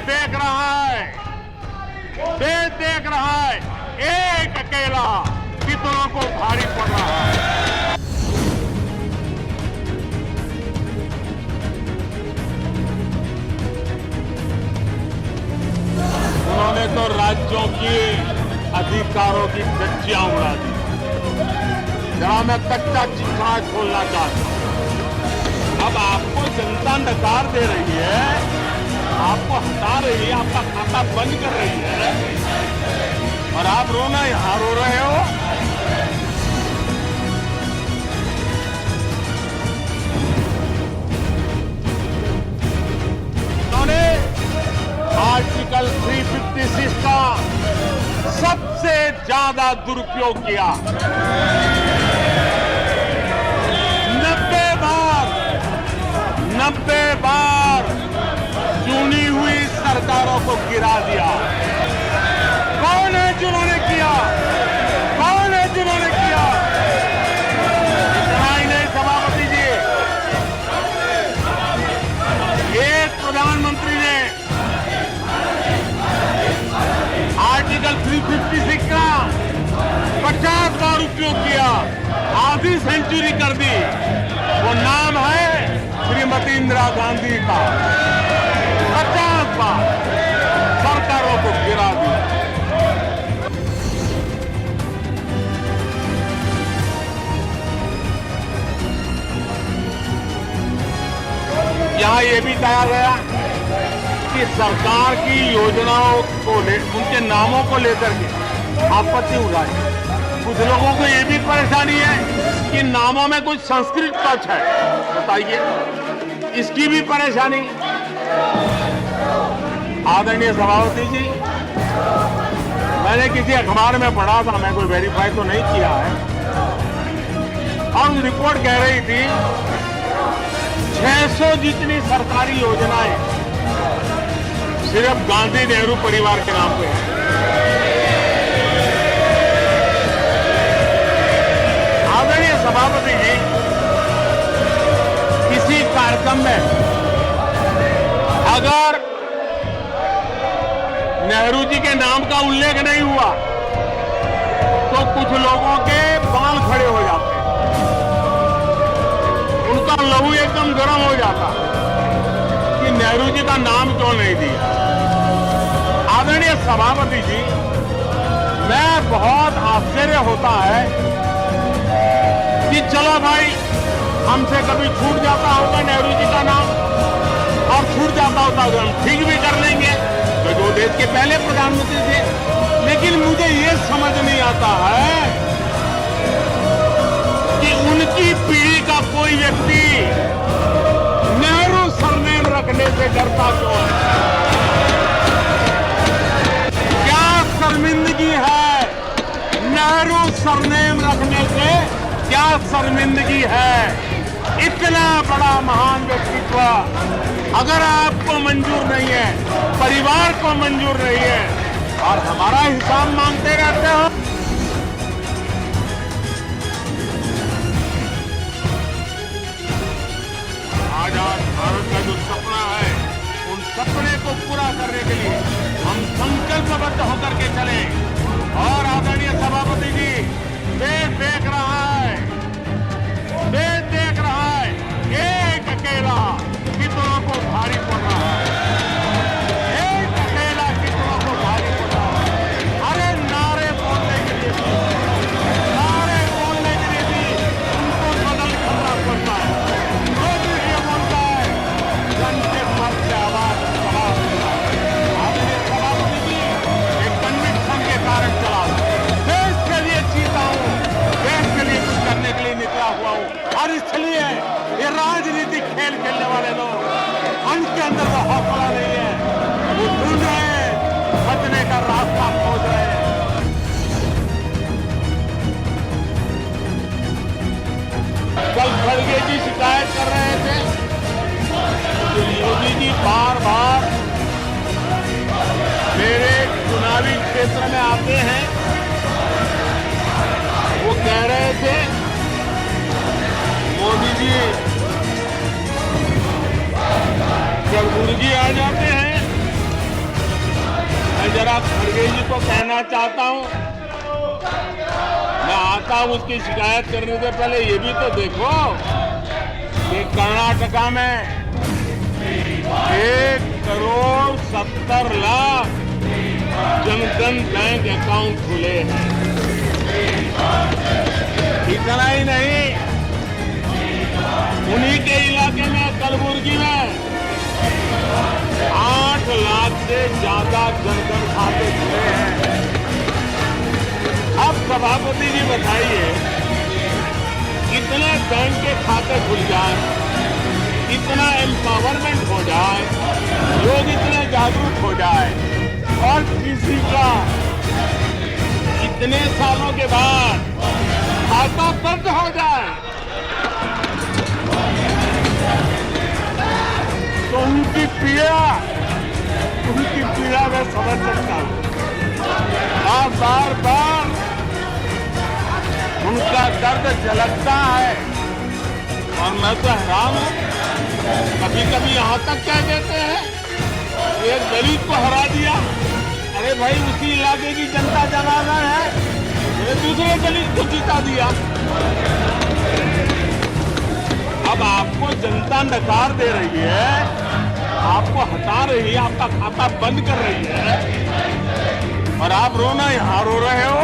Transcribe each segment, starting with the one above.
देख रहा है, देश देख रहा है, एक अकेला कितनों को भारी पड़ रहा है। उन्होंने तो राज्यों की अधिकारों की धज्जियां उड़ा दी। जरा मैं कच्चा चिट्ठा खोलना चाहता हूं। अब आपको जनता नकार दे रही है, आपको हटा रही है, आपका खाता बंद कर रही है और आप रोना यहां रो रहे हो। उन्होंने आर्टिकल 356 का सबसे ज्यादा दुरुपयोग किया। 90 बार चुनी हुई सरकारों को गिरा दिया। कौन है जिन्होंने किया? कौन है जिन्होंने किया? इतना ही नहीं सभापति जी, एक प्रधानमंत्री ने आर्टिकल 356 का 50 बार उपयोग किया, आधी सेंचुरी कर दी। वो नाम है श्रीमती इंदिरा गांधी का। 50 बार सरकारों को गिरा दिया। यहां यह भी कहा गया कि सरकार की योजनाओं को उनके नामों को लेकर के आपत्ति उठाई। कुछ लोगों को यह भी परेशानी है कि नामों में कुछ संस्कृत टच है। बताइए, इसकी भी परेशानी। आदरणीय सभापति जी, मैंने किसी अखबार में पढ़ा था, मैं कोई वेरीफाई तो नहीं किया है, और रिपोर्ट कह रही थी 600 जितनी सरकारी योजनाएं सिर्फ गांधी नेहरू परिवार के नाम पे है। आदरणीय सभापति जी, किसी कार्यक्रम में अगर नेहरू जी के नाम का उल्लेख नहीं हुआ तो कुछ लोगों के बाल खड़े हो जाते, उनका लहू एकदम गर्म हो जाता कि नेहरू जी का नाम क्यों नहीं दिया। आदरणीय सभापति जी, मैं बहुत आश्चर्य होता है कि चलो भाई, हमसे कभी छूट जाता होगा नेहरू जी का नाम, और छूट जाता होता तो हम ठीक भी कर लेंगे, तो जो देश के पहले प्रधानमंत्री थे। लेकिन मुझे ये समझ नहीं आता है कि उनकी पीढ़ी का कोई व्यक्ति नेहरू सरनेम रखने से डरता क्यों है? क्या शर्मिंदगी है नेहरू सरनेम रखने से? क्या शर्मिंदगी है? इतना बड़ा महान व्यक्तित्व अगर आपको मंजूर नहीं है, परिवार को मंजूर नहीं है, और हमारा हिसाब मांगते रहते हो। आजाद भारत का जो सपना है, उन सपने को पूरा करने के लिए हम संकल्पबद्ध होकर के चले। और आदरणीय सभापति जी, देश देख रहा है, देश देख रहा है, एक अकेला कितनों को भारी पड़ रहा है। एक अकेला कितनों को भारी पड़ रहा है। अरे नारे बोलने के लिए भी, नारे बोलने के लिए भी उनको बदल करना पड़ता है। लोग ये बोलता है जन के पद से आवाज आदरणीय सभापति जी, एक कन्विक्शन के कारण चला हूं, देश के लिए जीता हूं, देश के लिए कुछ करने के लिए निकला हुआ हूं। और इसलिए ये राजनीतिक खेल खेलने वाले लोग, उनके अंदर वो हौसला नहीं है, वो ढूंढ रहे हैं, बचने का रास्ता खोज रहे हैं। कल खड़गे जी शिकायत कर रहे थे कि मोदी जी बार बार मेरे चुनावी क्षेत्र में आते हैं। वो कह रहे थे मोदी जी जब गुरु जी आ जाते हैं खड़गे जी को कहना चाहता हूं, मैं आता हूं उसकी शिकायत करने से पहले ये भी तो देखो कि कर्नाटका में 1,70,00,000 जनधन बैंक अकाउंट खुले हैं। इतना ही नहीं, उन्हीं के इलाके में कलबुर्गी में 8 लाख से ज्यादा जनधन खाते खुले हैं। अब सभापति जी बताइए, इतने बैंक के खाते खुल जाए, इतना एम्पावरमेंट हो जाए, लोग इतने जागरूक हो जाए और किसी का इतने सालों के बाद खाता बंद हो जाए तो उनकी पीड़ा मैं समझ सकता हूं। आप बार बार उनका दर्द झलकता है और मैं तो हैरान हूं। कभी कभी यहां तक कह देते हैं एक दलित को हरा दिया, अरे भाई उसी इलाके की जनता जनार्दन है, दूसरे दलित को जीता दिया। अब आपको जनता नकार दे रही है, आपको हटा रही है, आपका खाता बंद कर रही है और आप रोना यहां रो रहे हो।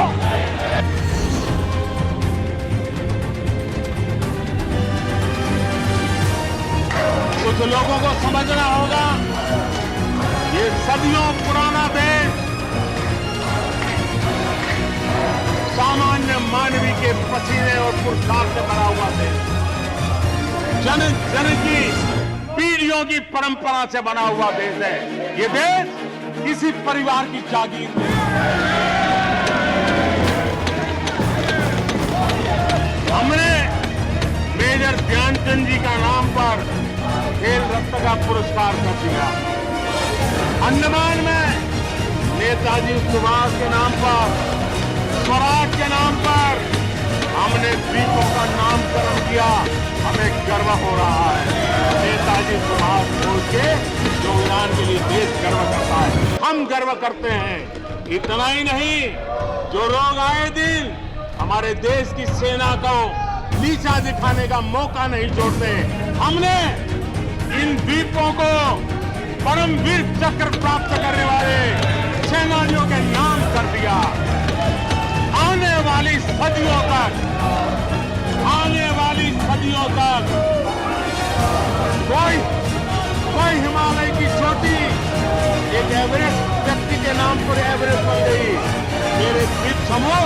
कुछ लोगों को समझना होगा, ये सदियों पुराना देश सामान्य मानवी के पसीने और पुरुषार्थ से भरा हुआ देश, जन जन की पीढ़ियों की परंपरा से बना हुआ देश है। ये देश किसी परिवार की जागीर नहीं। हमने मेजर ध्यानचंद जी का नाम पर खेल रत्न का पुरस्कार कर दिया। अंडमान में नेताजी सुभाष के नाम पर, स्वराज के नाम पर हमने द्वीपों का नामकरण किया। हमें गर्व हो रहा है। नेताजी सुभाष बोस के योगदान के लिए देश गर्व करता है, हम गर्व करते हैं। इतना ही नहीं, जो लोग आए दिन हमारे देश की सेना को नीचा दिखाने का मौका नहीं छोड़ते, हमने इन द्वीपों को परमवीर चक्र प्राप्त करने वाले सेनानियों के नाम कर दिया। आने वाली सदियों तक कोई हिमालय की चोटी एक एवरेस्ट व्यक्ति के नाम पर एवरेस्ट बन गई। मेरे द्वीप समूह,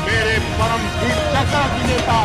मेरे परमवीर चक्र विजेता